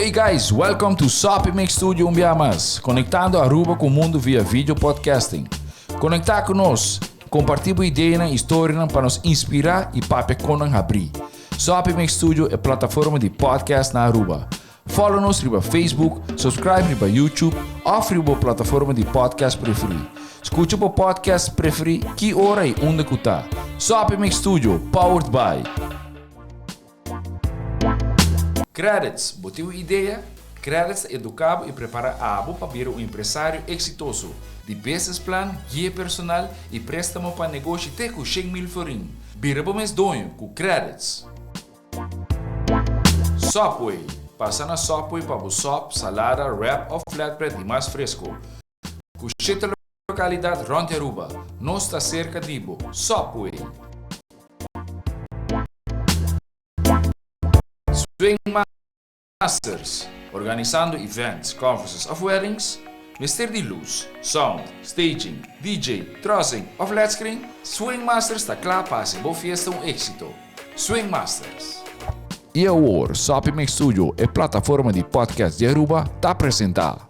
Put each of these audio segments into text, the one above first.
Hey guys, welcome to Sapimix Studio Umbiamas, conectando Aruba com o mundo via vídeo podcasting. Conectar conosco, compartilhar ideias e histórias para nos inspirar e para nos abrir. Sapimix Studio é a plataforma de podcast na Aruba. Follow-nos no Facebook, subscribe no YouTube ou na plataforma de podcast preferido. Escute o podcast preferido que hora e onde que está. Sapimix Studio, powered by Credits, botiu ideia? Credits educava e prepara a abo para vir um empresário exitoso. De business plan, guia personal e préstamo para negócio até com 100,000 forinhos. Vira para mês donho com Credits. Subway. Passa na Subway para o sop, salada, wrap ou flatbread e mais fresco. Com 7 localidades rond Aruba. Nós está cerca de Subway. Swing Masters, organizando events, conferences of weddings, Ministerio de luz, sound, staging, DJ, trussing ou flat screen, Swing Masters está claro para ser boa fiesta êxito. Swing Masters. E agora, Sapimix Studio é plataforma de podcast de Aruba, está apresentar.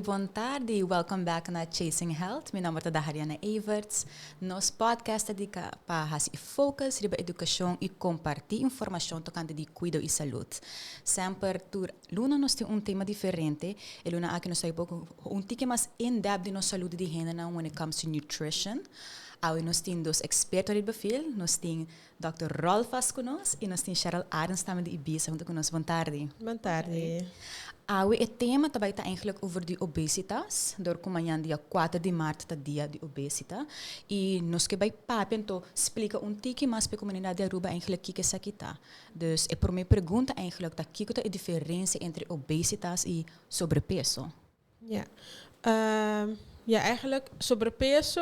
Boa tarde. Welcome back na Chasing Health. Meu nome é Dahariana Everts. Nosso podcast é dedicado para focus sobre educação e compartilhar informação tocante de cuidado e saúde. Sempre, Luna nós temos tema diferente. E Luna aqui nós temos tique mais in-depth de nossa saúde de gênero when it comes to nutrition. Aí nós temos dois expertos de perfil. Nós temos Dr. Rolfas conosco e nós temos Cheryl Adams também de Ibiza junto conosco. Boa tarde. Boa tarde. O tema também está eigenlijk over de obesitas. Door amanhã dia 4 de março é dia de obesitas. E nós que vai papia então explica tique mais para a comunidade de Aruba eigenlijk que isso aqui está. Dus a minha pergunta eigenlijk tá que é a diferença entre obesitas e sobrepeso? Eigenlijk sobrepeso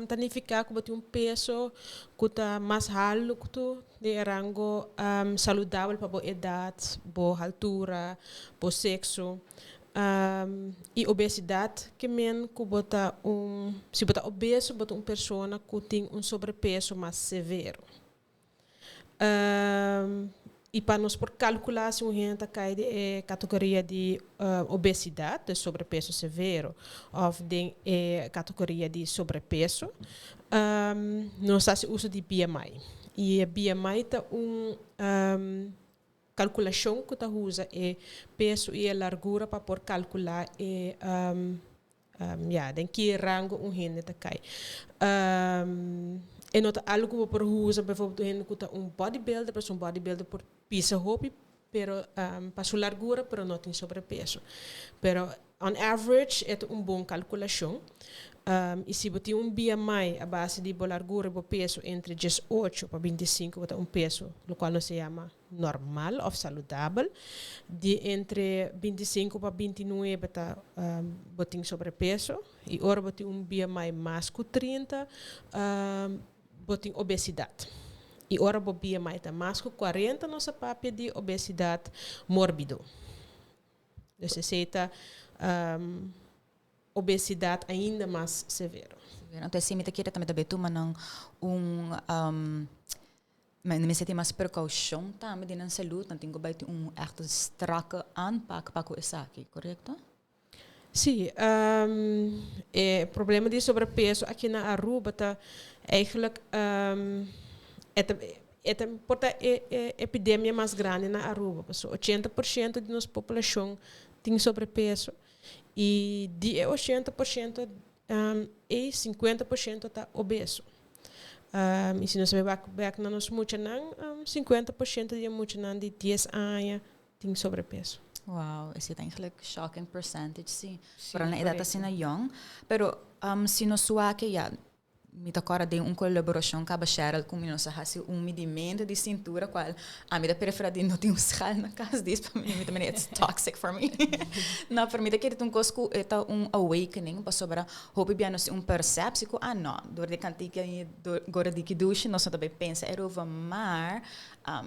significa que peso que está mais alto de rango saudável para a idade, para a altura, para o sexo. E obesidade, que men que bota se bota obeso, bota uma pessoa que tem sobrepeso mais severo. E para nós por calcular se a gente cai de categoria de obesidade, de sobrepeso severo, ou de categoria de sobrepeso, nós fazemos uso de BMI. E a BMI é calculação que usa peso e a largura para por calcular em que rango gente cai. E nota algo por usa, bijvoorbeeld bodybuilder, para bodybuilder por pisa hobby, pero para sua largura, pero não tem sobrepeso. Pero on average é boa calculação. E se você tem BMI a base de largura e peso entre 18 para 25, é peso, o qual não se chama normal ou saudável. De entre 25 para 29, tem sobrepeso. E agora você tem BMI mais que 30, tem obesidade. E agora o BMI está mais que 40, nossa papia de obesidade mórbido. Então, se obesidade ainda mais severa. Então, se me queira também tomar mas tem mais precaução também na saúde, não tem que ter echt strakke aanpak para isso aqui, correto? Sim, o problema de sobrepeso aqui na Aruba está eigenlijk é a epidemia mais grande na Aruba. 80% de nossa população tem sobrepeso e de 80% e 50% está obeso. E se nós vemos na nossa multidão, 50% de multidão de 10 anos tem sobrepeso. Wow, is het eigenlijk shocking percentage, sim. Vooral na idade assim na young. Pero se nós suake me agora tem uma colaboração com a Cheryl com nossa raça medimento de cintura qual a minha preferida não tem sal na casa disso para mim também it's toxic for me não para mim que um cosco é awakening para sobre hobby bem percepção não dor de cantiga e agora de que duche nós também pensa over mar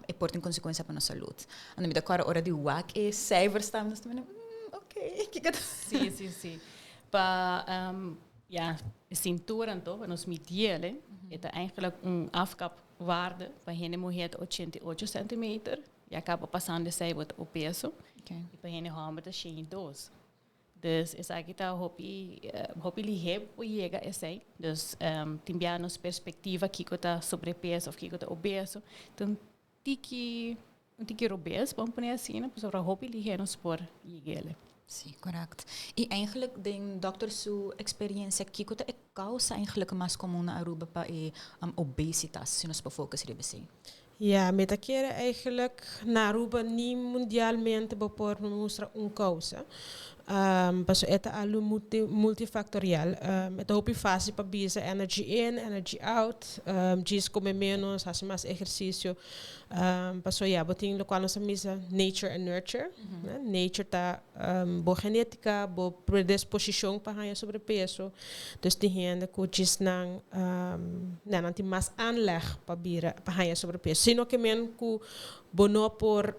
e porta em consequência para nossa saúde a minha agora hora de whack e cijfers estamos também ok que sim para cintura então para nos medir é eigenlijk afkapwaarde para hende mulher 88 centimeter e acaba passando de 6 o peso e para hende homem de 112 dus is aqui tá hobby ligeiro o chega esse dus também nos perspectiva que tá sobrepeso ou que tá obeso então tiki obeso vamos pôr assim né para hobby ligeiro nos por ele. Sim, correto. E eigenlijk, de dokter sua experiência aqui, que é causa eigenlijk mais comum na Aruba para obesitas, se nós focus ribe sim. Ja, met keren eigenlijk na Aruba niet mundialmente por mostrar causa. Paso eta alu multifactorial. Eta hopi fase para bisa energy in, energy out. Diz come menos, hace mais exercício. Paso botin lo qual nós misa nature and nurture. Né? Nature tá boa genética, boa predisposição para ganhar sobrepeso. Dus die gente que diz não tem mais aanleg para ganhar sobrepeso. Sino que men que bono por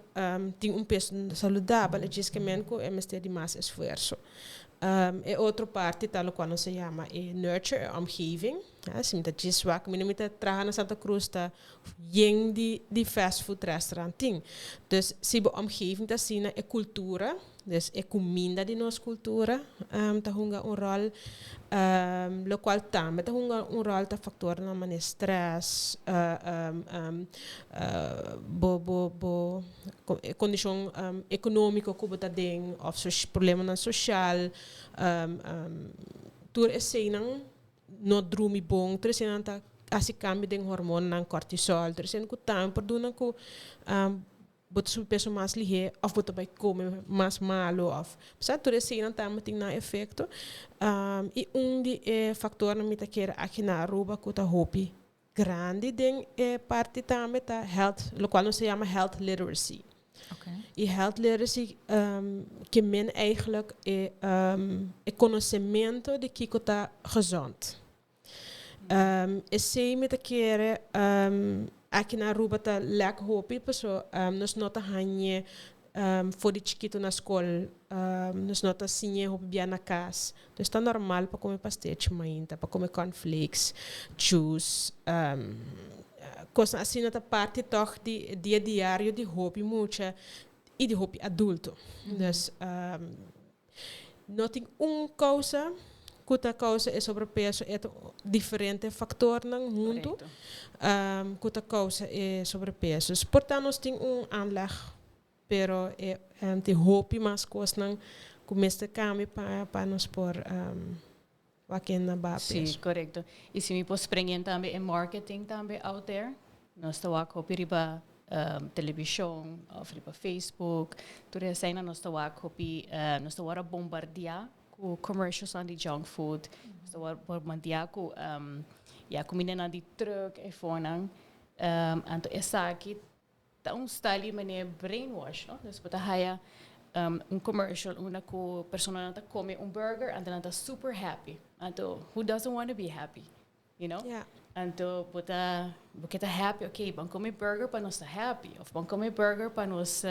tem peso saudável, diz que men que é de mais esforço. E outra parte, tal qual se chama nurture, omgeving. Se me diz que me traga na Santa Cruz tá yen de fast food restaurant. Dus se a omgeving tá assim é cultura, dus é comida de nossa cultura, tá hunga rol, lo qual também tá hunga rol tá factor na maneira stress, condição econômica que bota tem, ou problema na social, tur é senang no drumi bom, tur é senang tá assim cambio de hormônio na cortisol, tur é senang que também perdona que bota su peso mais ligeiro, ou bota vai comer mais malo, ou sabe tur é senang também tem na efeito, e de fator na mita que aqui na Aruba que tá hopi grande den parte também tá health, lo qual se chama health literacy. Okay. E health literacy que men eigenlijk conhecimento de que está gezond. E sei met keren aqui na Aruba tá lekker hopi, pessoal, nós nota hanye voor die chiquito na escola, nós nota sinye hopi bia na casa. Então está normal para comer pastel mainta, para comer cornflakes, juice, coisa assim na parte toch de dia diário de hobby mucha e de hobby adulto. Dus não tem causa, que causa é sobrepeso, é diferente fator no mundo. Que causa é sobrepeso. Portanto, nós tem aanleg, pero tem hobby mais coisa não começa a cambiar para nós por Sim, correto. E se me posso prender também em marketing também out there, nós estamos a copiar para televisão, ou para Facebook, tudo isso aí nós estamos a copiar, nós estamos a bombardear com commercials de junk food, nós estamos a bombardear com comida de truck e fora, então essa aqui tá style maneira brainwash, não? Então para haya commercial, uma que pessoa não come burger and then tá super happy. Então, who doesn't want to be happy? You know? Yeah. Então, porque tá happy, okay, vamos comer burger para nós tá happy, ou vamos comer burger para nós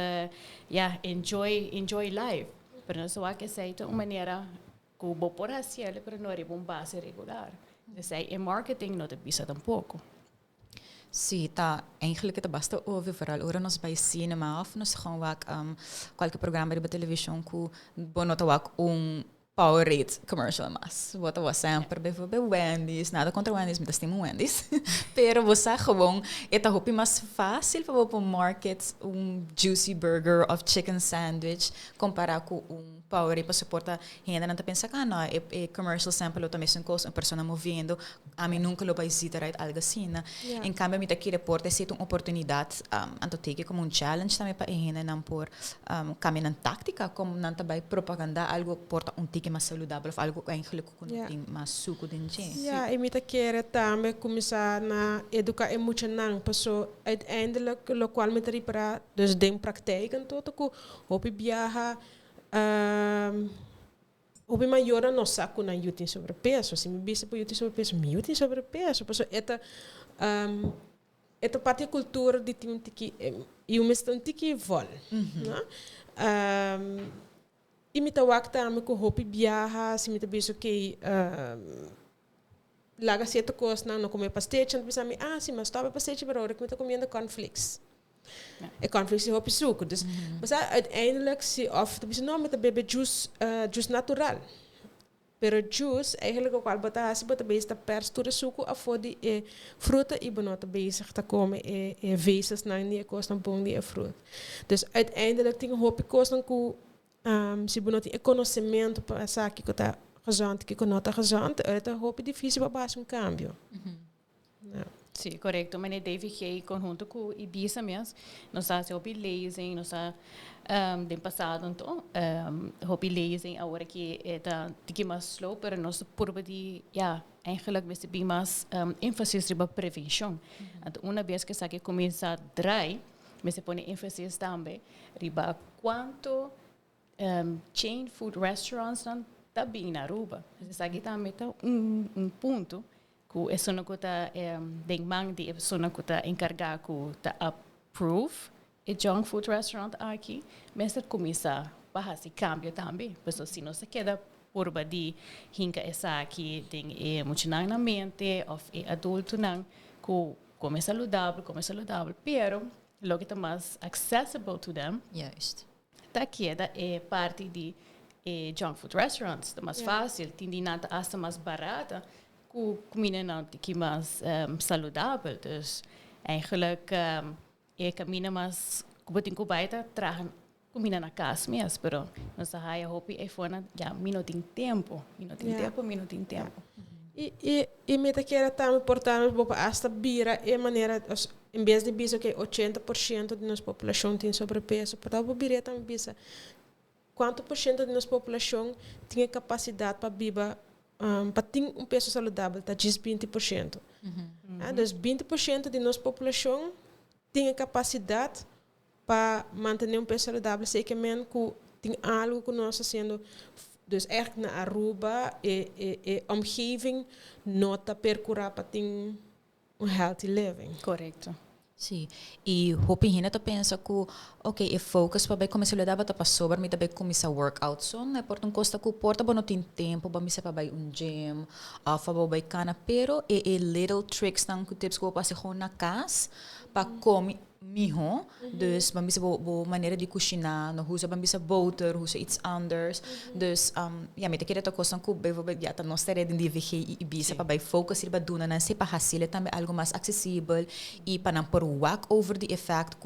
enjoy life. Para nós só que seja uma maneira que o por racial para nós é uma base regular. Então, em marketing não te pisa tampouco. Sim, tá. Eigenlijk het basta over vooral ora nos bij cinema of nos gewoon wak qualquer programa de televisão que bonota wak Powerade commercial mas. Wat was sempre bijvoorbeeld Wendy's, nada contra Wendy's, mas tem Wendy's. Pero você gewoon eta hopi mais fácil para o market juicy burger of chicken sandwich comparar com Powerade para suportar ainda não tá pensando não é commercial sample também são coisas uma pessoa movendo a mim nunca lo vai visitar algo assim, né? Em cambio me aqui reporta se uma oportunidade anto take como challenge também para ainda não por caminhar tática como não tá vai propaganda algo porta tique mais saudável, of algo eigenlijk que não tem mais suco dentro. Ja, e me querer também começar na educar emocional, passou uiteindelijk lo qual me para dus den praktijk en tot que op viaja op maior não saco na yutin sobrepeso, se me bisa por yutin sobrepeso, me yutin sobrepeso, passou esta parte cultura de tem que e o mesmo que vol, né? E me tá wakta me ko hopi viaja, se me tá biso que laga certa coisa não comer pastéis, não pensa se mas estava pastéis pero agora que me tá comendo cornflakes. E cornflakes é hopi suco, dus mas uiteindelijk se of tá biso não me tá bebe juice natural. Pero juice eigenlijk ook al bata base ta perstura suco a fodi e fruta e bonota bezig te komen e vezes na nie kost een bom die fruit. Dus uiteindelijk ting hoop ik kost een ku se bonota e conhecimento para saque que tá gezond que conota gezond, é hoop ik difícil para base cambio. Sim, correto. Mas deve que conjunto com Ibiza mesmo, nós estamos hobby lezen, nós de passado então hobby lezen agora que é tiki mais slow, pero nós por de eigenlijk we bem mais ênfase sobre prevenção. Então uma vez que sabe começa a dry, me se põe ênfase também riba quanto chain food restaurants não tá bem na Aruba. Você sabe também tá ponto que é só que tá den mang de só que tá encarregado que tá approve e junk food restaurant aqui, mas começa a fazer cambio também, porque se não se queda por de hinca essa aqui tem muito na mente ou adulto não que come saudável, pero lo que tá mais accessible to them. Juist. Tá queda é parte de junk food restaurants, tá mais fácil, tem nada hasta mais barata. Comida não que mais saudável, dus eigenlijk caminha mais como tem que baita traga comida na casa mesmo, pero nossa raia hopi é fora minuto em tempo. E me te quer tão importante para hasta bira é maneira em vez de bisa que 80% de nossa população tem sobrepeso, para o bira também bisa quanto por cento de nossa população tem capacidade para viver para ter peso saudável, tá 20%. Então, 20% de nossa população tem capacidade para manter peso saudável, sei que men que tem algo que nós fazendo, dus echt na Aruba e omgeving nota percurar para ter healthy living. Correto. Sim. E hopi hina ta pensa que e focus para começar a dar para sober, me também começar workout so, né? Porque não custa que porta não tem tempo para me para gym, para vai cana, pero little tricks não que tips que passar na casa para comer miho, dus para me bo maneira de cozinhar, no usa para me boter, usa iets anders. Dus me te querer ta costa que bijvoorbeeld tá nós terem de VG e bisa para focus ir para duna, não se para facile também algo mais acessível e para não por walk over the effect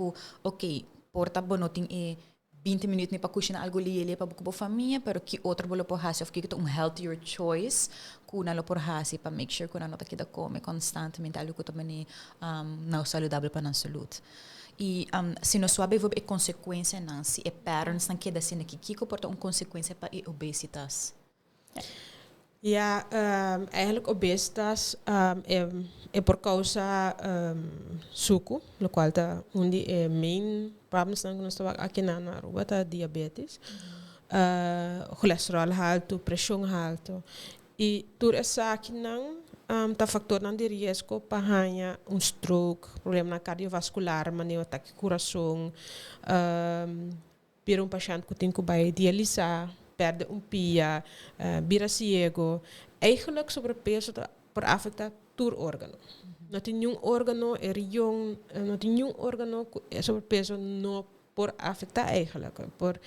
que porta bonoting 20 minutos para cozinhar algo ali para a família, pero que outro bolo por hacer, que é healthier choice, que não por hacer para make sure que não tá que da come constantemente algo que também não saudável para a saúde. E se não sabe é consequência não, se é parents não queda assim que porta consequência para a obesitas. Ja, eigenlijk obesitas é por causa suco, lo qual tá main problems que nós estamos aqui na Aruba, tá diabetes, colesterol alto, pressão alto, e tudo isso aqui não tá fator não de risco para stroke, problema cardiovascular, maneira ataque coração, para paciente que tem que dialisar, perde pia, vira ciego. Eigenlijk sobrepeso por afectar todo órgano. Não tem nenhum órgano, não tem nenhum órgano que sobrepeso não por afectar eigenlijk. Por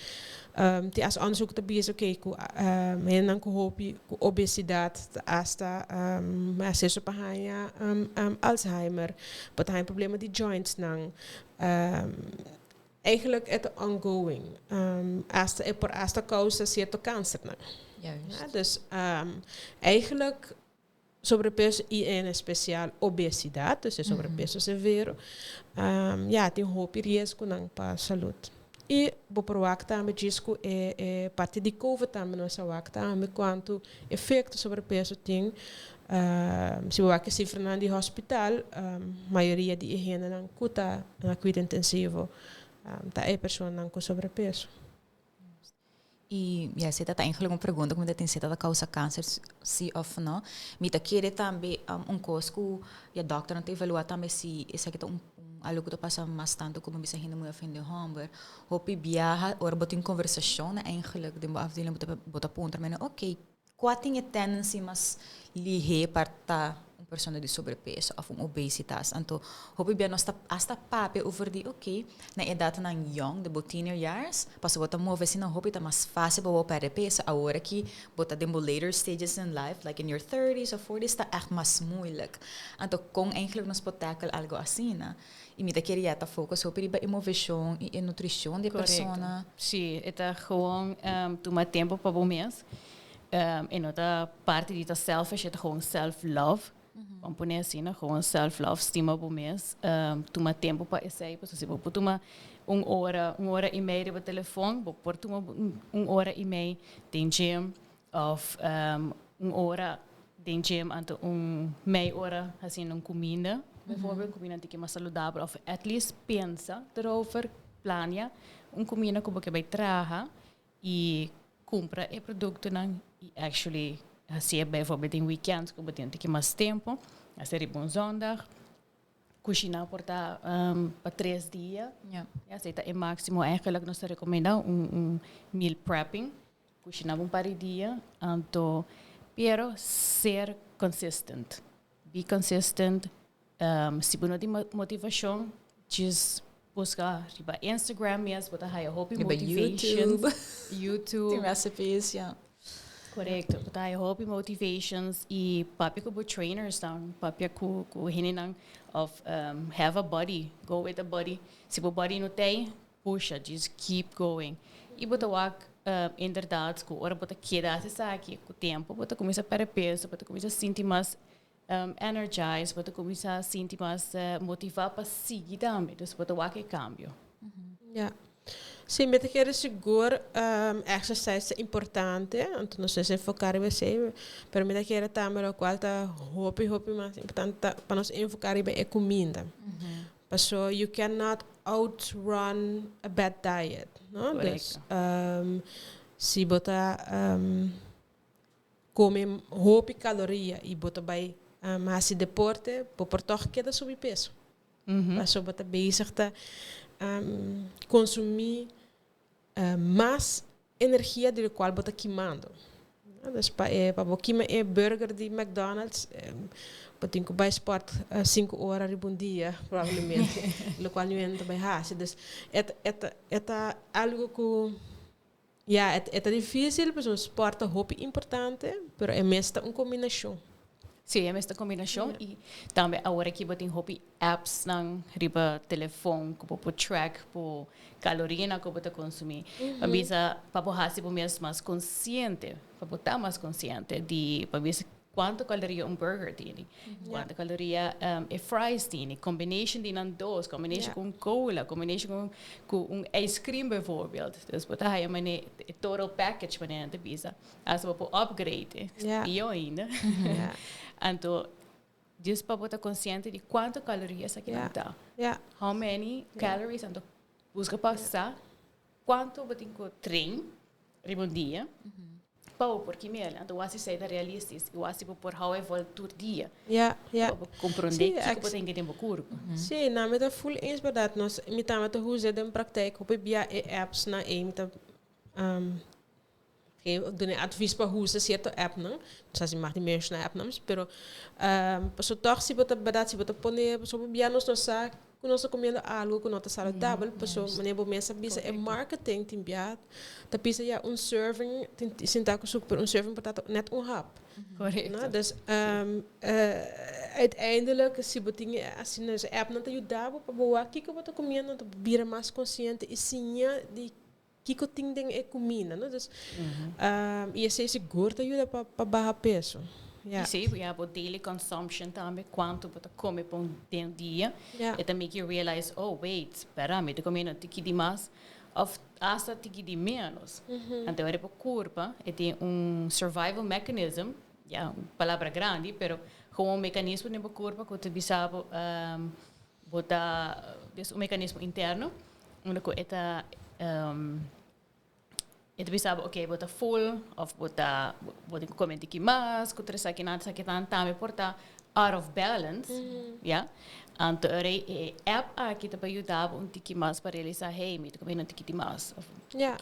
tem as onderzoek te bezig que men que hopi obesidade hasta acesso para Alzheimer, para tem problema de joints não. Eigenlijk é ongoing. Hasta causa certo câncer. Dus eigenlijk sobrepeso e em especial obesidade, dus sobrepeso severo, tem hoop risco para a saúde. E vou provar também disco parte de COVID também nós wak também quanto efeito sobre o peso tem. Se você que cifra na de hospital, maioria de higiene não cuta na cuida intensivo, tá é pessoa não com sobrepeso. E você está eigenlijk uma pergunta como tem sido da causa câncer sim ou não. Me tá querer também coisa que a doctor não te evaluar também se esse aqui algo que passa mais tanto como bisa hindi mo afim de homber. Hopi biyaha or botin conversation na eigenlijk de afdeling bota punter men okay. Qual tem a tendência mais lihe para pessoa de sobrepeso ou obesitas. Então, hopi bia nós hasta pape over die okay, na idade na young, de teener years, passo bota move assim, não hopi tá mais fácil para perder peso. Agora que bota demo later stages in life, like in your 30s or 40s, tá echt mais moeilijk. Então, com eigenlijk nós pode tackle algo assim, né? E me queria estar focus op die inovação e nutrição de pessoa. Sim, é gewoon tomar tempo para o mês. E outra parte de selfish é gewoon self-love. Vamos pôr assim, gewoon self-love, estima para o mês. Tomar tempo para isso aí, se você tomar uma hora e meia de telefone, vou pôr tomar uma hora e meia de gym, ou uma hora de gym, então meia hora assim, comida. Bijvoorbeeld comida que é mais saudável, ou at least pensa erover, planja comida que você vai trazer e compra o produto e actually assim bijvoorbeeld em weekends que você tem mais tempo, assim um zondag, cozinhar por para 3 dias, assim é máximo eigenlijk nós recomendamos meal prepping, cozinhar par de dias, então pero ser consistent, be consistent. Se você não tem motivação, just busca riba Instagram mesmo, botar aí hobby motivations, YouTube, tem recipes, correto, botar aí hobby motivations e papi com trainers down, papi com hininang of have a body, go with a body. Se o body não tem, puxa, just keep going. E botar inderdaad, com hora botar quedar-se aqui com o tempo, botar começar a perder peso, botar começar a sentir mais energized, para começar a sentir mais motivado para seguir também, então para ter aquele cambio. Sim, me quero seguro exercício é importante, então não sei se focar em você, mas me quero também o qual tá hobby mais importante para nós enfocar em comida. So you cannot outrun a bad diet, no? Dus, se botar come hobby caloria e botar by mas se deporte, por toch queda sobrepeso. Mas só bota bezig te consumir mais energia do qual bota queimando. Dus para queimar burger de McDonald's, botin que vai sport 5 horas por dia, provavelmente, o qual não entra bem rápido. Dus é algo que é difícil, porque o sport é hobby importante, mas é mesmo uma combinação. Sim, é esta combinação e também agora que tem hobby apps na riba telefone que pode track por caloria que pode consumir. Para bisa para você ser mais consciente, para estar mais consciente de para bisa quanto caloria burger tem, quanto caloria fries tem, combination de dois, combination com cola, combination com ice cream bijvoorbeeld. Dus wat hij maar total package maar de bisa. Als we op upgrade, e ainda. Então, just para estar consciente de quanto calorias aqui está. How many calories, então busca passar quanto você tem que treinar em dia. Porque mesmo, então você sai da realista, eu acho que por how é voltar dia. Compreender que você tem que tempo curto. Sim, não, mas é full eens bij dat. Nós, me também te hoe in praktijk, op via apps na me te eu dou advies para usar certa app não, não sei se mais de menos na app não, mas passo toch se botar barato, se botar poner, passo bem nós sabe que nós comendo algo que não está saudável, passo maneira bom mesmo bisa é marketing tem biat, tá pisa já serving, sinta que super serving para net hub. Correto. Dus uiteindelijk se botinha assim na app não te ajudava para boa que eu botar comendo, para vir mais consciente e sim de que tem é comida, não? Dus, e esse é seguro ajuda para baixar peso. Sim, o daily consumption também, quanto você come por dia, e também make you realize, oh wait, espera, me tô comendo aqui demais, of hasta tiki de menos. Então, é para curva, tem survival mechanism, palavra grande, pero como mecanismo de curva que você bisabo botar mecanismo interno, onde eta bisabo, bota full, of bota comer tiki mais, que você sabe nada, sabe também porta out of balance, Então, app aqui também ajudava tiki mais para realizar, me tô comendo tiki mais,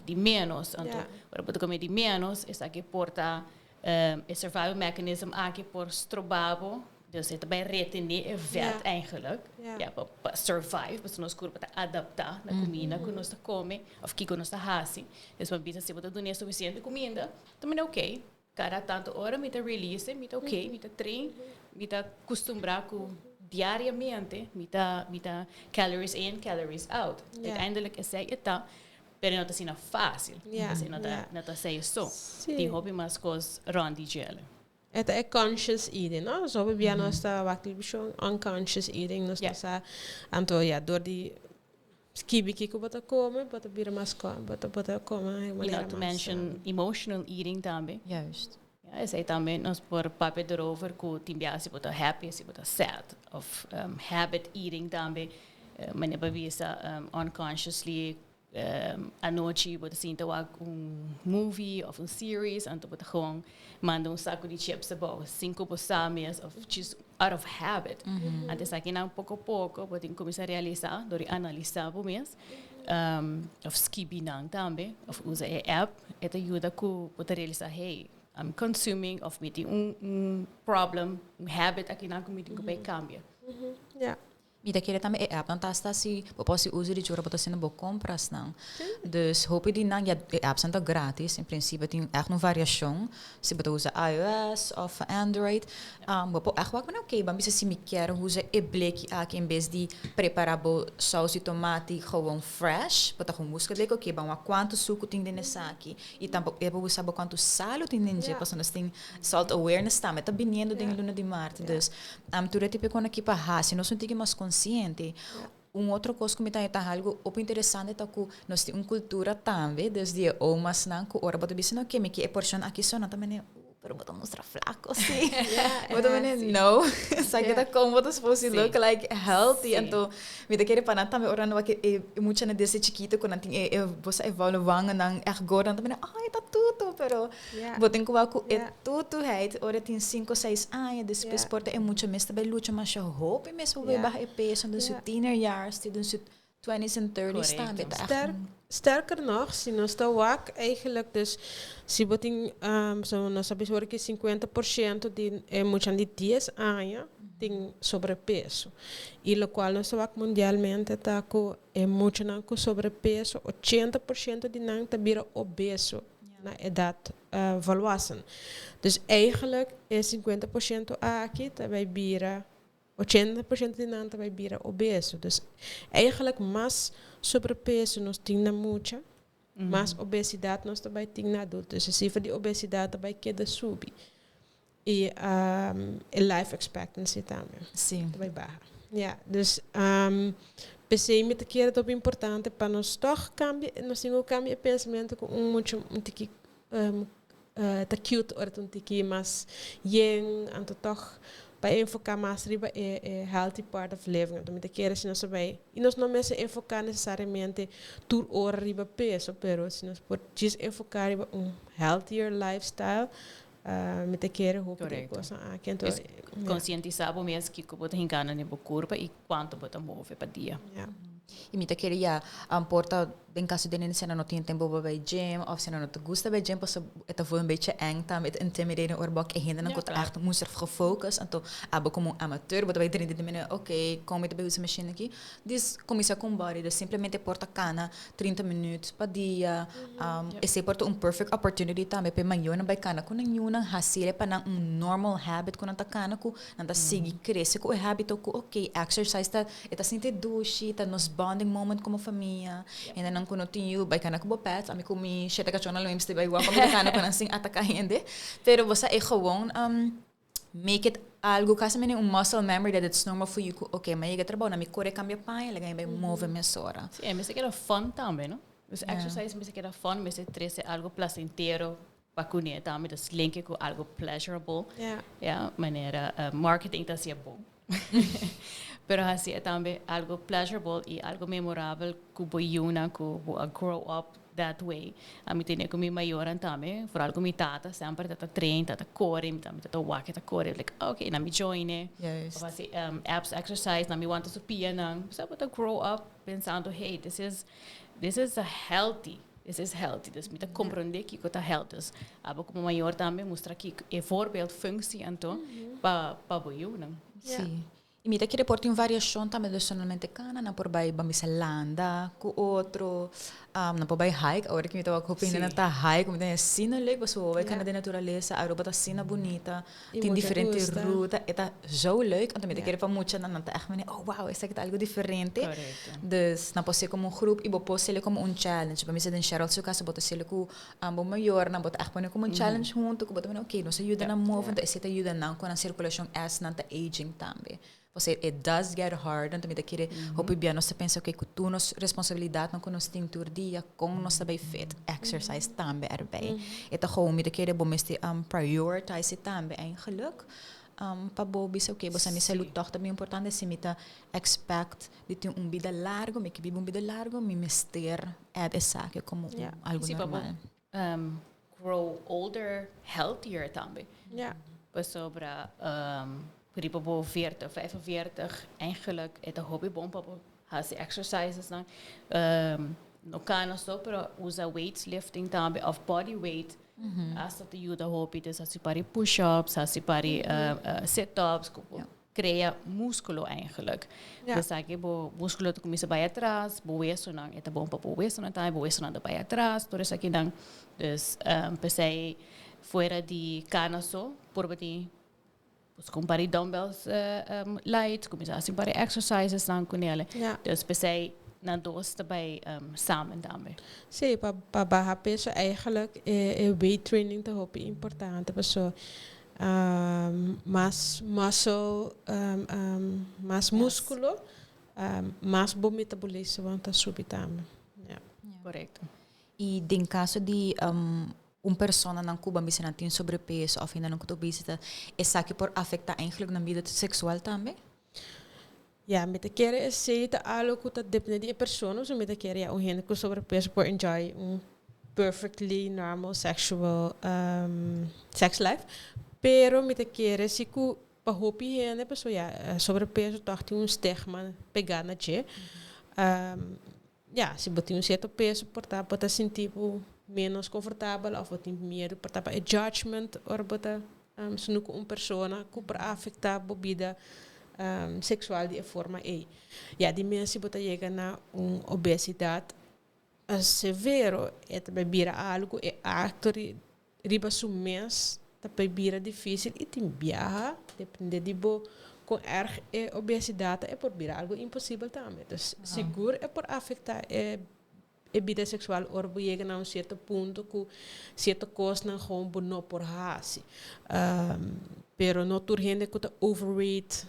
de menos. Então, para botar comer de menos, essa aqui porta survival mechanism aqui por strobabo, dus het bij retenir vet eigenlijk, para survive, para nós corpo para adaptar na comida que nós come, of que nós hasi. Dus van bisa se botar doen suficiente comida, também é ok. Cada tanto hora me release, me ok, me train, me acostumbrar com diariamente, me calories in, calories out. Uiteindelijk is zij het pero não está sendo fácil. Não está sendo só. Tem hobby mais coisas rond die gel. É conscious eating, não? Zo we nós está wakil unconscious eating, nós está anto door die skibi que bota come, bota bira mais come, bota come. Not to mention emotional eating também. Juist. Ja, is também nós por papo erover que timbia se bota happy, se bota sad, of habit eating também. Mas é para unconsciously à noite você sente movie of series, então você gewoon manda saco de chips about 5 posames of just out of habit. Então aqui não pouco a pouco você começa a realizar, analisar por mês, of skibi não também, of usa a app, это ajuda que você realizar, I'm consuming of meeting problem, habit aqui não comigo que cambia. Mita queria também é app não tá assim, posso usar de jura botar sendo boa compras não. Dus hoop die não apps são grátis, em princípio tem echt uma variação, se você usa iOS ou Android, bopo echt wat men oké, mas se me quer usar e blek aqui em vez de preparar bo saus de tomate gewoon fresh, botar com música de ok, bom, quanto suco tem nessa aqui e tampouco é para usar quanto sal tem nesse, porque nós tem salt awareness também, tá vindo de luna de Marte, dus tudo tipo quando aqui para se nós não tem mais consciente. Outra coisa que me está algo interessante é que nós temos uma cultura também, desde o mas não que ora bota bisino que me que é porção aqui só não também pero bota mostrar flaco sim, bota também não, sabe que como bota supposed to look like healthy, então me querer para também ora não que é muito na desse chiquito quando tem você evoluindo não agora também tá tudo, pero bota com algo é tudo right, ora tem 5 6 anos desse esporte é muito mais também luta mais hope mesmo vai baixar peso dos teenager years, dos 20s en 30s staan. Sterker nog, se nós está wak eigenlijk dus se botin so nós sabemos que 50% de muitos de 10 anos tem sobrepeso. E o qual nós wak mundialmente está com muito não com sobrepeso, 80% de não tá vira obeso na idade volwassen. Dus eigenlijk é 50% aqui tá vai vira 80% de nanta vai virar obeso. Dus eigenlijk mais sobrepeso nós temos muito, mais obesidade nós também temos na adultos. Dus a cifra de obesidade também queda subir. E a life expectancy também. Sim. Também baixa. Dus pensei me que era top importante para nós toch cambiar, nós temos cambio de pensamento com muito tiki tá cute ou um tiki mais young, então toch para enfocar mais riba healthy part of living. Então, me queira se nós vai e nós não mesmo enfocar necessariamente tur hora riba peso, pero se nós por just enfocar riba healthier lifestyle, me queira roupa de coisa aqui então conscientizar o mesmo que você engana na curva e quanto você move para dia. E me queria porta em caso de se não tem tempo para ir gym ou se não te gusta bij gym, porque het foi een beetje eng tam, het intimidating orbak en hinder dat echt moest er gefocust en to abo como amateur, but vai ter de menina, ok, como te usa machine aqui, dis começa com body, dus simplesmente porta cana 30 minutos para dia, e se porta perfect opportunity também para manhã by cana com nenhuma hasile para normal habit com anta cana com anta sigi cresce com o hábito com ok, exercise tá sente duche, tá nos bonding moment como família, e não quando tinha by cana com bopet, ami comi cheta cachona lo imste by wako me cana com assim atacar hende, pero você é gewoon make it algo caso me muscle memory that it's normal for you, ok, mas eu trabalho na me core cambia pai, ela ganha by move mesora. Sim, mas é que era fun também, não? Dus exercise me queda fun, me se algo placentero para comer também, dus link com algo pleasurable. Ja, maneira marketing tá se bom. Pero assim é também algo pleasurable e algo memorável que boiuna que grow up that way. A mim tem que me maior também, por algo me tata, sempre tata trein, tata corre, também tata walk, tata corre, like okay, na me join. Of assim abs exercise, na me want to pia nang, sabe to grow up pensando, hey, this is a healthy. This is healthy. Dus met compreender que está healthy. Aber como maior também mostra que é voorbeeld functie então para boiuna. Sim. E me que reporta em variação também personalmente cana na por vai bamiselanda com outro na por vai hike agora que me estava copiando na tá hike como tem assim na lei pessoal vai cana de natureza a roupa tá assim bonita tem diferente ruta é tá zo leuk então me que para muito na tá echt oh wow isso aqui tá algo diferente dus na pode ser como grupo e pode ser como challenge para mim se den Cheryl seu caso pode ser com bom maior na pode echt como challenge junto com pode ok nos ajuda na move então esse te ajuda não com a circulação as na tá aging também. Você it does get hard, então me daquele hope bem nós pensa que tu nos responsabilidade não nós tem tur dia com nós também fit exercise também erbij. Eta gewoon me daquele bom este prioritize também em geluk. Para bobi se okay, você me saúde toch também importante se me ta expect de ter vida largo, me que vive vida largo, me mister essa que como algo normal. Grow older, healthier também. Ja. Sobre Griep op 40, 45, eigenlijk het hobby bom para fazer exercises dan. No kan zo, pero usa weightlifting também of body weight. As dat ajuda hobby, dus als je pari push-ups, als je pari sit-ups, cria músculo eigenlijk. Dus aqui bo músculo tu começa bij atrás, bo weso nang eta bom para bo weso nang tai, bo weso nang bij atrás, por isso aqui dan. Dus pensei fuera de cana zo, por bati pues compari dumbbells light, começar assim para exercises dan com ele. Dus pensei na doos erbij samen daarmee. Sim, para barra peso eigenlijk weight training te hoop importante, so mais muscle, mais músculo, mais bom metabolismo vão subir também. Correto. E em caso de persona na Cuba me não tem sobrepeso ou ainda não tem obesidade, essa que pode afetar eigenlijk na vida sexual também? Ja, met de keren is zeker algo dat depende die persoon, so met de keren ja, hoe com sobrepeso por enjoy perfectly normal sexual sex life, pero met de keren se ku pa hopi hende pessoa ja sobrepeso toch tem stigma pegar na je. Ja, se botar certo peso pode sentir menos confortável of tem medo por tapa judgment or bota se nu com persona ku para afetar bobida sexual de forma e. Ja, die mensen moeten chegar na obesidade severo e beber algo e actor riba su mês tá beber difícil e tem viaja depende de bo com erg obesidade é por beber algo impossível também. Então, seguro é por afetar vida sexual or bo chegar na certo ponto que certa coisa não como não por hasi. Pero não tur gente que tá overweight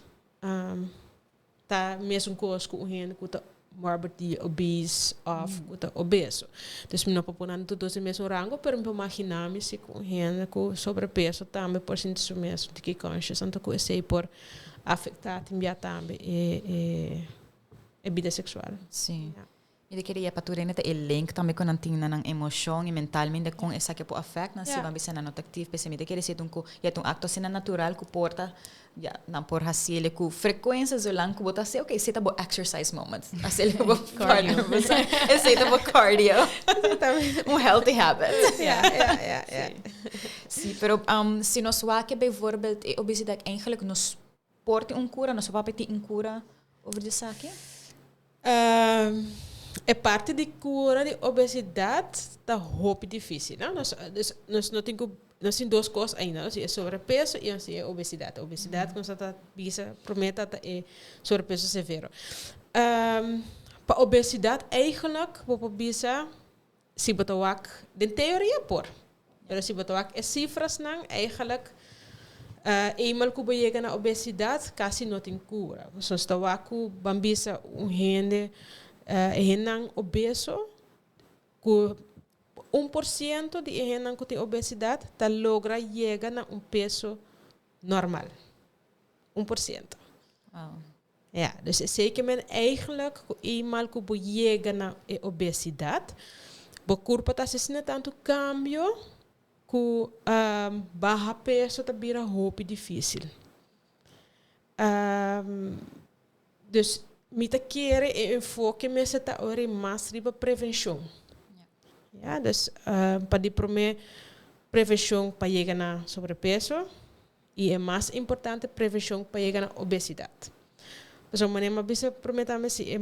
tá mesmo coisa com gente que tá morbidly obese of que tá obeso. Então, não pode não tudo esse mesmo rango, pero me imaginar-me se com gente com sobrepeso também por sentir mesmo de que conscious, então que sei por afetar também a vida sexual. Sim. Eu queria para tu reineta o link também com antina ng emoção e mentalmente com essa que pode afetar na se vai ser not active, pense me de querer ser um acto sina natural que porta ja não por hasile com frequência zo lang que bota ser okay, se tá bo exercise moment. Assim que bo cardio. Esse tá bo cardio. Healthy habit. Ja. Sim, pero se nós wa que bijvoorbeeld obesidade eigenlijk nos porte cura, nos papa tem cura over de saque? É parte de cura de obesidade tá roupa difícil, não? Nós não temos duas coisas ainda, nós é sobrepeso e nós é obesidade. Obesidade quando está bisa promete é sobrepeso severo. Para obesidade eigenlijk por bisa se botar de teoria por, mas se botar é cifras não eigenlijk eenmaal que chega na obesidade quase não tem cura. Só está que bambisa gente henang obeso que 1% de gente que tem obesidade logra chegar a um peso normal. 1%. Wow. Ja, dus zeker men eigenlijk eenmaal que chega na obesidade, o corpo está se tanto cambio que barra peso tá vira roupa difícil. Dus mita querer enfoque me se tá ora mais riba prevenção. Ja, dus para de primeiro prevenção para chegar na sobrepeso e é mais importante prevenção para chegar na obesidade. Pues manema bisa prometame si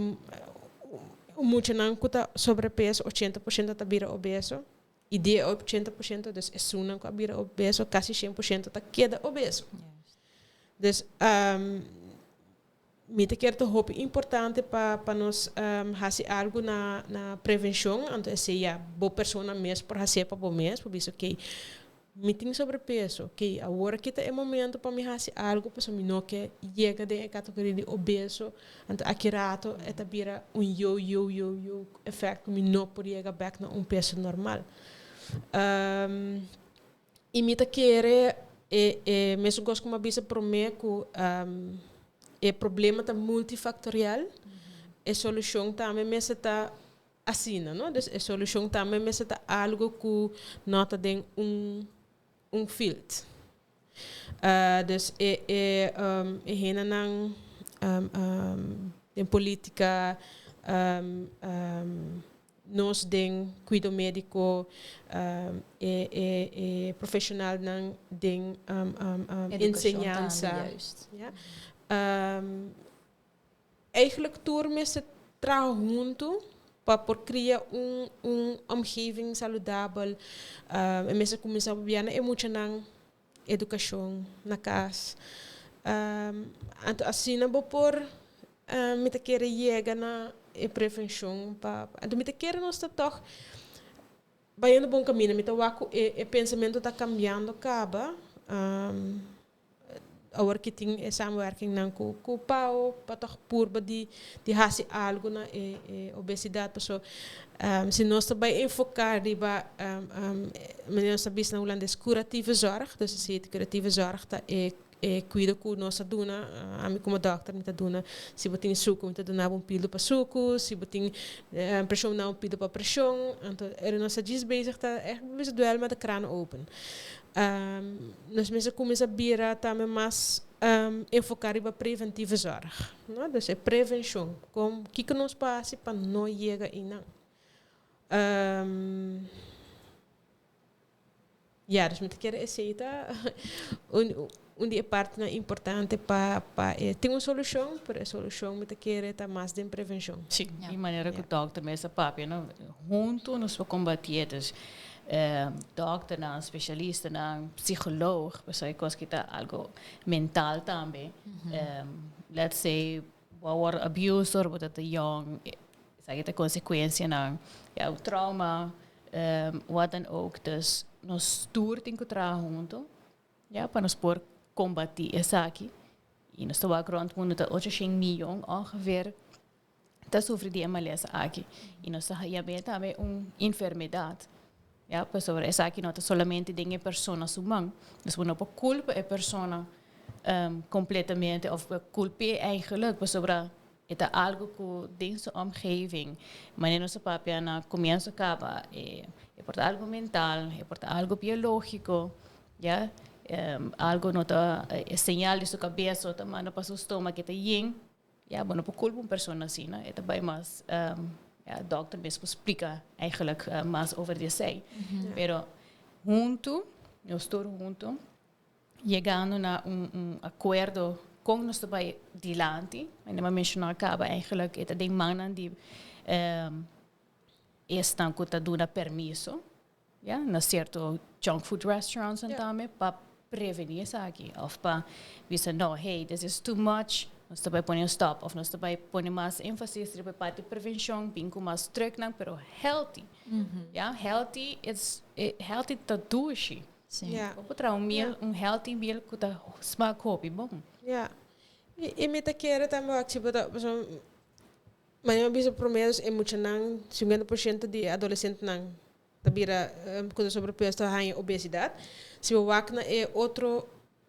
muito não cuta sobrepeso 80% tá vira obeso e de 80% dus é suna que vira obeso quase 100% tá queda obeso. Dus me te quero hope importante para nós fazer algo na prevenção, então é se a boa pessoa mesmo para fazer para bom mesmo, por isso que me tem sobrepeso, que agora que é momento para me fazer algo, para me não que chega de categoria de obeso, então aqui rato é vira yo efeito, me não pode chegar back na peso normal. E me te quero mesmo gosto como avisa para mim que o problema tá multifactorial, a solução também mesmo tá assim, não? Dus a solução também mesmo tá algo que nota tem filtro. Dus hena nang tem política nós tem cuidado médico profissional nang tem ensinança. Eigenlijk door met ze trouw junto para criar omgeving saudável e mesmo começar a viajar é muito na educação na casa então assim não vou por me te querer chegar na prevenção para então me te querer nós tá toch vai no bom caminho me te waco pensamento tá cambiando acaba agora que tem samenwerking com o pau para toch purba de fazer algo na obesidade pessoal se nós também enfocar riba nós sabemos na Holanda curatieve zorg dus se curatieve zorg tá cuida com nossa dona a mim como doctor me tá dona se botin suco me tá dona pílula para suco se botin pressão não pílula para pressão então nossa diz bezig tá mesmo duel met de kraan open nós mesmo começamos a bira também mais enfocar em preventiva zorg, não? Dus é prevenção, como que nós passa para não chegar e não. Ja, dus met keer aceitar onde parte importante para tem uma solução, para a solução met keer é mais de prevenção. Sim, de maneira que o doctor mesmo papia, não? Junto nos combater doctor, não, especialista, não, psicólogo, pessoal que está algo mental também. Let's say, o abuser, o that young, sabe a consequência não, o trauma, wat dan ook. Dus nós tour tem que trabalhar junto, ja, para nós poder combater essa aqui. E nós estamos rond mundo tá 800 milhões ongeveer. Tá sofre de MLS aqui. E nós temos também enfermidade. Ja, pessoal, essa aqui não é somente de pessoas humanas, mas não pode culpa a pessoa completamente, ou culpa eigenlijk, pessoal, é algo que dentro da omgeving, mas não se papia na começo acaba, é por algo mental, é por algo biológico, ja, algo não tá sinal de sua cabeça, tá manda para seu estômago que tá yin, ja, não pode culpa uma pessoa assim, né? É também mais ja, doctor mesmo explica eigenlijk mais over de sei. Pero junto, nós todos juntos, chegando a acordo com nós também dilante, ainda mencionar acaba eigenlijk é de mannen die estão com a dando permisso, ja, na certo junk food restaurants en também para prevenir isso aqui, ou para dizer não, hey, this is too much. Nós também ponemos stop, ou nós também ponemos mais ênfase na parte de prevenção, bem com mais truque, pero healthy. Ja, healthy tá doce. Sim. Yeah. Op healthy meal que tá smaak hobby bom. Ja. E me te querer também, tipo, Mas eu vejo promessas é muito não 50% de adolescentes não tabira coisa sobrepeso tem obesidade. Se o acna é outro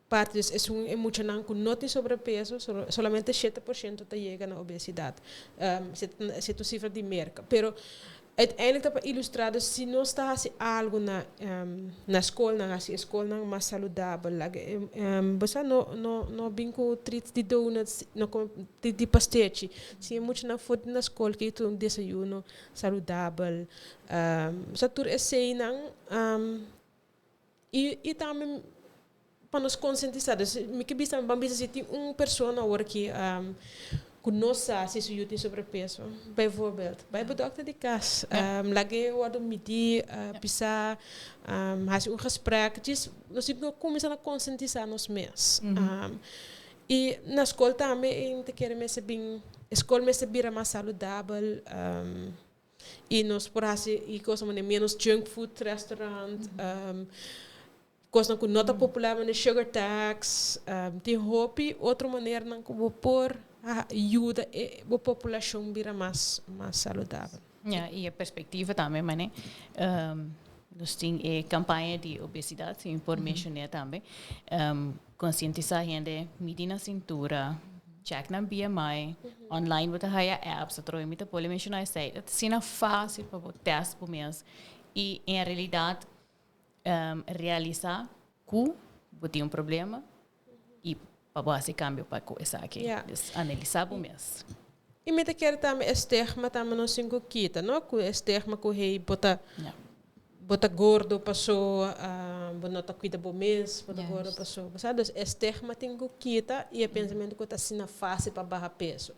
parte é muito não com não tem sobrepeso, solamente 7% chega na obesidade. Se tu cifra de merca, pero uiteindelijk para ilustrar se não está assim algo na escola, na escola mais saudável, você não binco treats de donuts, não de pastete, se é muito na food na escola que tu desayuno saudável, você tur é sei não, e também para nos conscientizar, me que bisa bambisa se tem pessoa agora que conosco se isso tem sobrepeso, bijvoorbeeld, bij de dokter de kas, lagi worden medir, pisar, has gesprek, dus nós não começamos a conscientizar nos mesmos. E na escola também te querem mais bem, escola mais bem mais saudável, e nós por assim e coisa menos junk food restaurant, coisa que não tá popular mas sugar tax, tem hobby outra maneira não como por ajuda a população vira mais saudável. Ja, e a perspectiva também, mas né? Nós temos a campanha de obesidade, sim, por mencionar também. Conscientizar a gente, medir na cintura, check na BMI, online, você tem apps, você tem pode mencionar isso aí. É fácil para o teste por mês. E, em realidade, realizar que você tem problema e para esse câmbio para começar aqui, analisar o mês. E me quer também estigma também não se quita, não? Que estigma que rei bota gordo passou, bota cuida do mês, bota gordo passou, sabe? Estigma tem que quita e o pensamento que está assim na fase para barrar peso.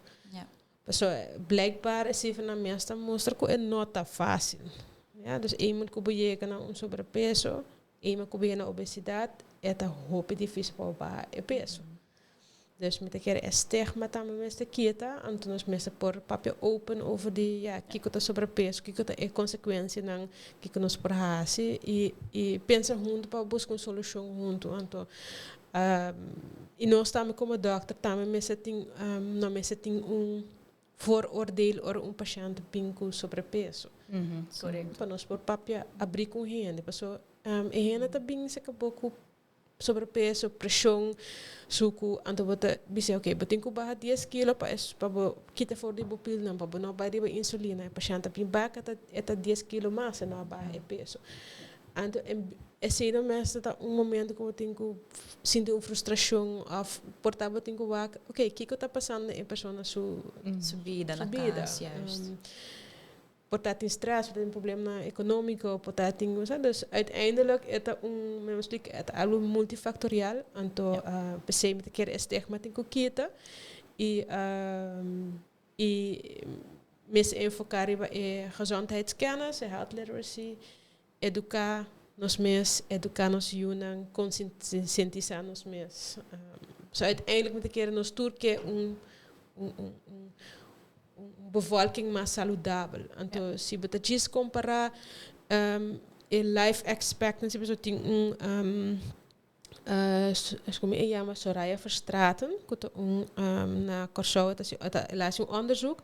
Pessoal, blijkbaar é se na mesta mostra que é nota fácil. Dus iemand que chega na sobrepeso, iemand que chega na obesidade, é tá roupa difícil para barrar o peso. Dus met een keer estigma também met de kita, então nós mesmo por papel open over die que está sobrepeso, que está a consequência não que nos porrasse e pensa junto para buscar uma solução junto, então e nós também como doctor também mesmo tem vooroordeel or paciënt com sobrepeso. Correto. Para nós por papel abrir com hende, pessoa hende também se acabou com sobrepeso, pressão, suco, então você diz, ok, eu tenho que baixar 10 quilos para quitar fora de pupil, não, para não baixar a insulina, a paciente tem baixar até 10 quilos mais, não baixar o peso. Então, esse momento é momento que eu tenho que sentir uma frustração, portanto, eu tenho que ver, ok, o que está passando em pessoa na sua vida, na casa, portanto tem stress, tem problema econômico, portanto tem, dus uiteindelijk é algo multifactorial, então pensei me quer estigma tem que quitar e mes enfocar em gezondheidskennis, health literacy, educar nos junang, conscientizar nos mes. So uiteindelijk met quer nos turque bevolking mais saudável. Então, se você diz comparar life expectancy, você tem como é chama Soraya Verstraeten, que na Corda laat onderzoek,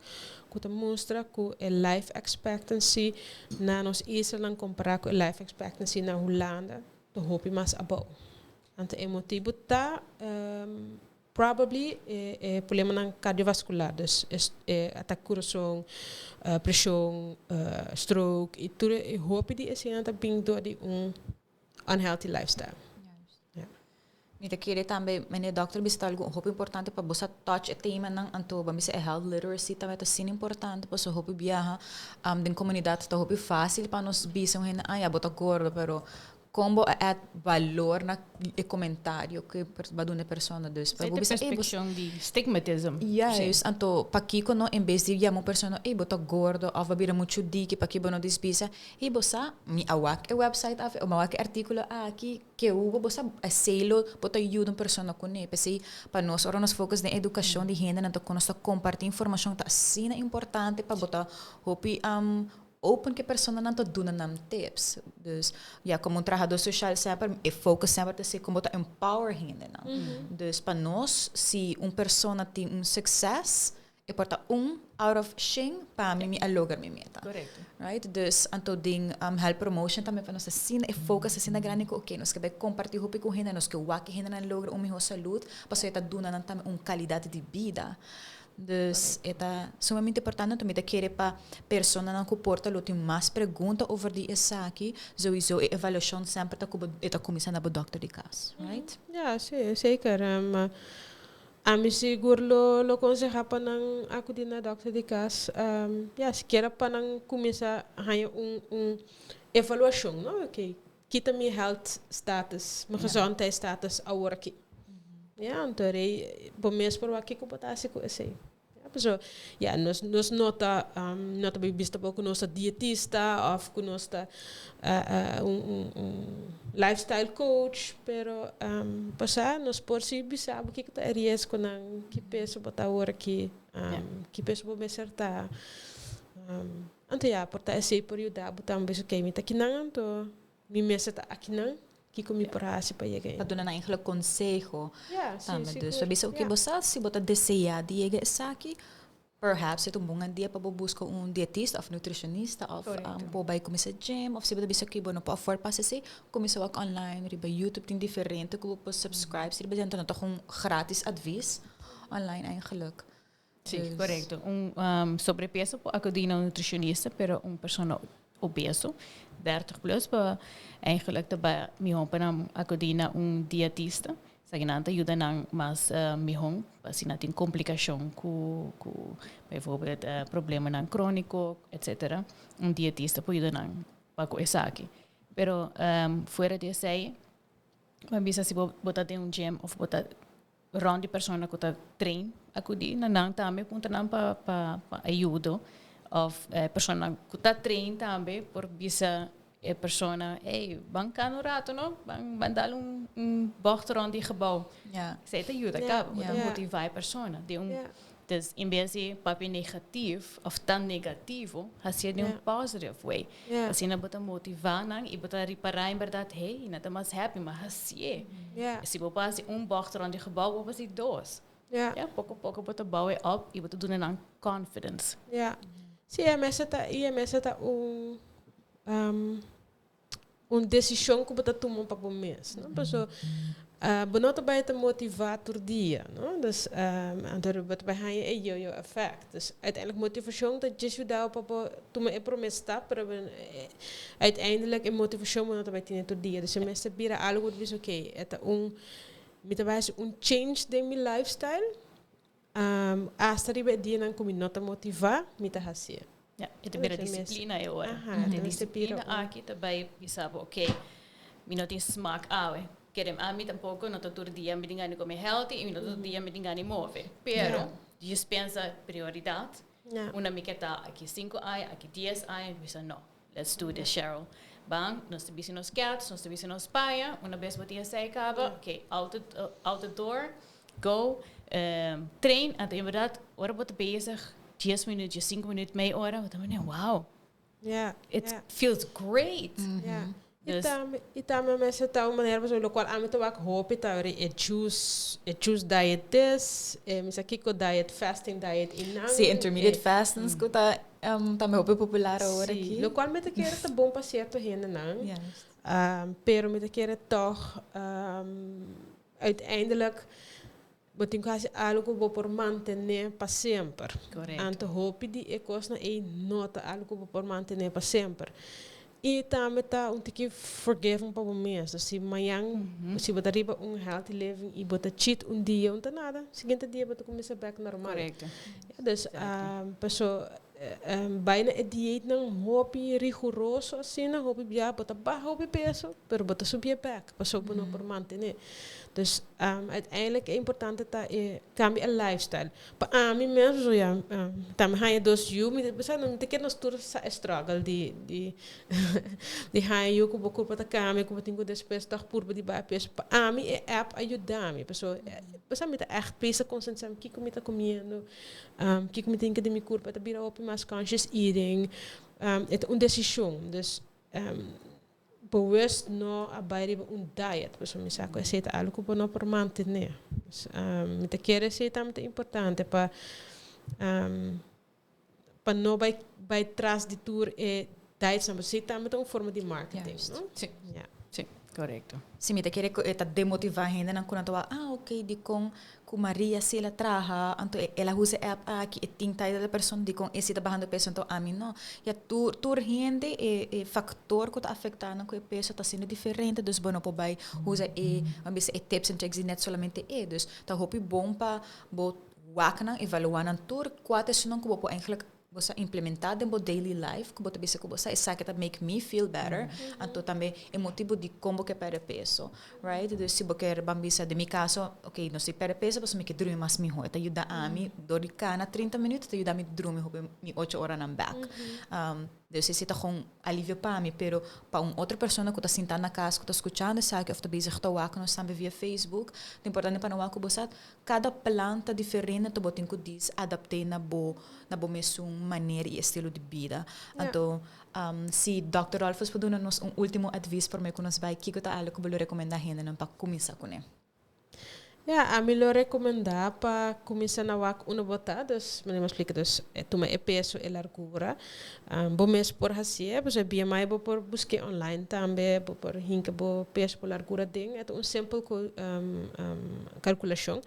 que mostra que a life expectancy na nos Israel comparar com a life expectancy na Holanda, de hoop mais above. Então, o motivo tá probably problema cardiovascular, dus ataque coração, pressão, stroke, e tudo é hoop die is hier também door die unhealthy lifestyle. Nita kiri também, mas doctor bisa algo hope importante para você touch o tema nang anto ba bisa health literacy também tá sendo importante para so hope biaha den comunidade tá hope fácil para nos bisa hen bota gordo pero como é valor na comentário que vai dar pessoa dus para você perspectiva de stigmatism. Yes, então para que quando em vez de chamar pessoa bota gordo ou vai vir muito dica para que bono despisa e você me awak o website af o awak artigo aqui que o você é selo bota ajuda uma pessoa com ele para nós ora nos focus na educação de gente então quando nós compartilhar informação tá assim importante para botar hope open que persona não duna nam tips. Dus como trabajador social sempre foca sempre se como empower gente não. Dus para nós se persona tem sucesso e porta out of shame para mim a logar me meta. Correcto. Right? Dus anto ding help promotion também para nós assim e focus assim na grande que ok, nós que compartilhar com gente, nós que waki gente na logar minha saúde, para só eta duna também qualidade de vida. Dus é sumamente importante também querer para pessoa não que porta lo tem mais pergunta over die aqui, sowieso a avaliação sempre tá começando a doctor de casa, right? Ja, zeker. A mim seguro lo aconselha para não acudir na doctor de casa. Ja, se quer para não começar a ter avaliação, não? Ok, kita mi health status, mijn gezondheidsstatus agora aqui. Ja, então por mês por aqui que botar assim com esse. So, ja, nós nota bem vista para nossa dietista ou com nossa lifestyle coach, pero passar nós por si sabe que tá risco não que peso botar hora que peso vou me acertar. Ante ja, porta esse período botar um beijo que me tá aqui não, então me acerta aqui não. Que comi para assim para chegar. Para dar eigenlijk consejo. Ja, sim. Dus we weten ook que se você deseja de chegar aqui, perhaps het bom dia para buscar dietista of nutritionista of para começar gym of se você bisa que bom para for para se começar a online, riba YouTube tem diferente que você subscribe, se você então toch gratis advies online eigenlijk. Sí, correcto. Sobrepeso acudir a nutricionista, pero persona obeso 30 plus pa eigenlijk daarbij mihon acudir a dietista. Saginanta ajuda nang mas mihon assim natin complicação com bijvoorbeeld problemen nang crónico, etc. Dietista pode ajudar nang para essa aqui. Pero fora de aí, mas bisa se botar em gym of botar rond de persona que tá train acudir nang também punta nang pa ajuda of persona que tá train também por bisa persona, bang kan een rato, no? Bang dar bocht rond die gebouw. Ja. Zij te ajuda, motivar persona. Dus in vez de papi negatief of tan negativo, hacia de positive way. Assim na bota motivar nang, e bota reparar em verdade, nada mais happy, mas hacia. Se você passa bocht rond die gebouw, vou fazer dois. Ja, pouco a pouco bota bouwen op, e bota doen nang confidence. Ja. Sim, mas tá decisão que você toma para o mês, não? Pessoal, bonota vai te motivar por dia, não? Dus, então você vai ter o effect. Dus, uiteindelijk motivação dat je dá para tomar a promessa, para uiteindelijk a motivação bonota vai ter por dia. Dus, se mês bira algo que diz ok, me vai change de meu lifestyle. Hasta riba dia não como nota motivar, me tá hacia. Ja, het is discipline é hora. De discipline aqui também pensava, ok, me não tem smaak awe. Querem a mim tampouco não todo dia me dingani comer healthy e não todo dia me dingani move. Pero dispensa prioridade. Uma me quer aqui 5 ai, aqui 10 ai, pensa não. Let's do this, Cheryl. Bang, nós temos nos cats, nós temos nos paia, uma vez botia sai acaba, ok, out the door, go, train, até em verdade, hora bota bezig. 10 minutos, 5 minutos, meia hora, eu também, wow. It feels great. E também mas tá uma maneira para o qual a mim tô aqui hope tá choose diet this, mas aqui com diet fasting diet inang. Sim, intermediate fasting, que tá também hope popular agora aqui. O qual me te quer tá bom para certo gente não. Pero me te quer toch uiteindelijk mas tem quase algo por manter para sempre. Correto. Então, hope de coisa é nota algo por manter para sempre. E também tá que forgive para o mês. Se amanhã, se você arriba healthy living e você cheat dia, não tem nada. Seguinte dia você começa back normal. Correto. Dus pessoa bijna een dieet não hope rigoroso assim, não hope já bota baixo hope peso, pero bota subir back, pessoa não por manter. Dus uiteindelijk is important dat je cambia el lifestyle. Para mim mesmo já, também há dois you, me pensar não te quer nos tour struggle de há eu com pouco para cambia, com tenho despesa toch por de ba peso. Para mim é app ajuda-me, pessoa. Pessoa me tá echt pesa concentração, o que eu me tá comendo, o que eu me tenho que de me corpo, tá bira op mais conscious eating, é uma decisão, dus bewust no abairi diet, pessoal me saco aceita algo para não por manter, né? Me te quer aceita muito importante para para não vai trás de tour e daí você também tem uma forma de marketing, não? Sim. Yeah. Sim, correto. Se me quer tá demotivar ainda não quando ok de com Maria se ela traha então ela usa app aqui e tem tá da pessoa de com esse tá barrando peso então a mim não e tur rende e factor que tá afetando com o peso tá sendo diferente dos bom para vai usa e vamos dizer tips and tricks não somente dus tá hopi bom para bo wakna evaluar na tur quatro se não como eigenlijk você implementar no daily life, que você bisa que você sabe que make me feel better, então também é motivo de como que perde peso, right? Então se você quer bambisa de meu caso, ok, não se perde peso, mas me que dormir mais melhor, te ajuda a mim dormir na 30 minutos, te ajuda a mim dormir 8 horas na back. Então se tá com alívio para mim, pero para outra pessoa que está sentada na casa, que está escutando, sabe que está busy que está nós também via Facebook, é importante para nós que você cada planta diferente, tu botem que diz adaptar na bo mesma maneira e estilo de vida. Então, se Dr. Alfos pode dar-nos último aviso para mim que nós vai, que está algo que eu recomendo a gente para começar com ele. A melhor recomendar para começar na wak uma botada, mas me explica dus, toma e peso e largura. Bom mês por hacer, você via mais por buscar online também, por hinca por peso por largura ding, é simple calculação.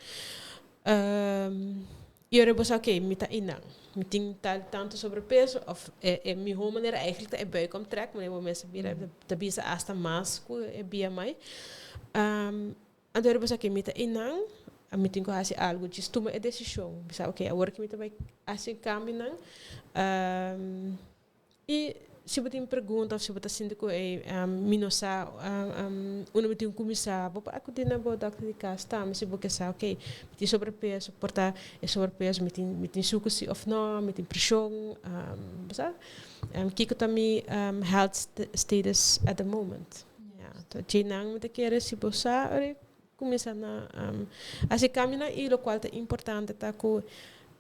E eu vou ok, me tá inang, me tem tanto sobrepeso, of minha maneira eigenlijk é bem como track, mas eu vou me saber, da bisa hasta mais que via mais. Então eu pensei que me tá inang, a me tem que fazer algo, just tomar a decisão, bisa ok, agora que me tá vai assim caminhar, e se você me pergunta ou se você sente que minosa, me tem que começar, vou para que na boa doctor de casa, tá, mas se você sabe ok, me tem sobrepeso, porta é sobrepeso, me tem suco se ou não, me tem pressão, bisa, que também health status at the moment, então jinang me te querer se você começar na assim caminhar e o qual é importante tá que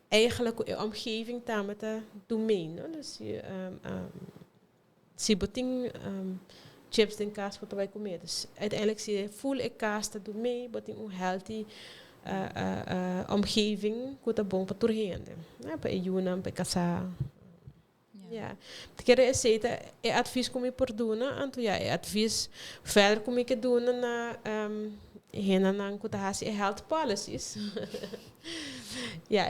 eigenlijk a omgeving tá met do meio, não? Dus se botin chips in kaas wat wij comer. Dus uiteindelijk zie je full e kaas te doen mee, botin healthy omgeving que bom para toerheen. Para junam, para casa. Ja, te querer aceita é advies como por dona, então é advies verder como que dona na hena nang que tá e health policies.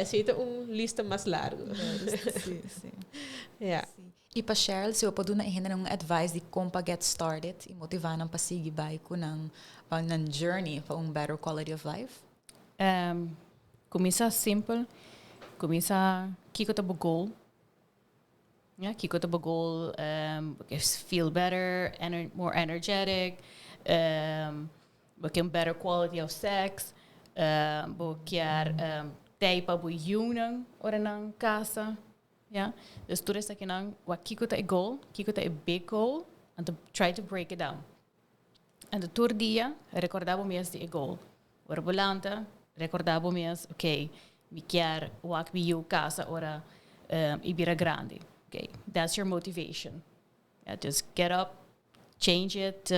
Aceita lista mais largo. Sim. E para Cheryl, se eu puder dar um advice de como get started e motivar não para seguir vai com um journey para better quality of life. Começa simple, começa que tá goal. Que tá goal, feel better, more energetic, better quality of sex, quer tijd para buiunen ora na casa. Ja, dus toen is dat je dan wat kiko ta goal, kiko ta big goal, and to try to break it down. And the tour dia recordavo mes de goal. Ora volante recordavo mes, okay, mi quer wak biu casa ora ibira grande. Okay, that's your motivation. Yeah, just get up, change it,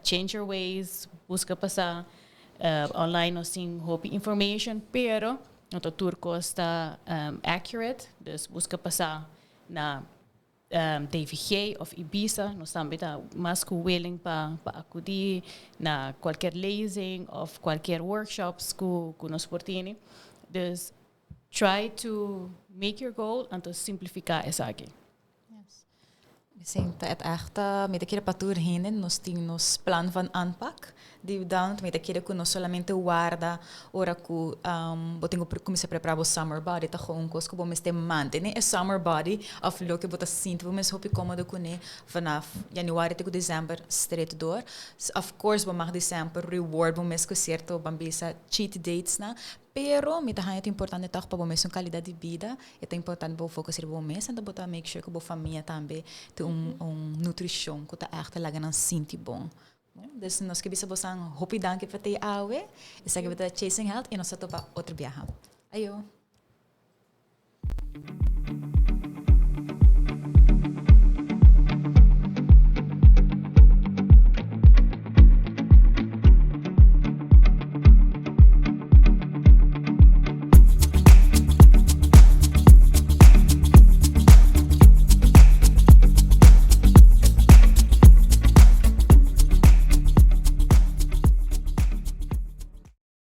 change your ways, busca passar online assim, hope information, pero o tour costa accurate, dus busca passar na TVG of Ibiza, nós também tá mais que willing para acudir na qualquer lezing of qualquer workshops que nós portini. Dus try to make your goal and to simplificar essa aqui. Sim, het echt met de keren patoer heen, nós temos plan van aanpak. Die dan met de keren não solamente guarda ora que botingo começar a preparar o summer body, tá com coisa que bom mas tem manter, é summer body of lo que bota sinto, bom mas hope cômodo com né, vanaf januari até dezembro straight door. Of course, bom mar dezembro reward bom mas que certo bambisa cheat dates na. Pero, me tahan é importante tá para bom mesmo qualidade de vida, é importante bom focar bom mês, então botar make sure que bom família também tem nutrição que tá echt lá ganhando sinto bom. Dus nós que bisa bosang hopi danke para te awe, e sabe que chasing health e nós só para outro viajar. Ayo.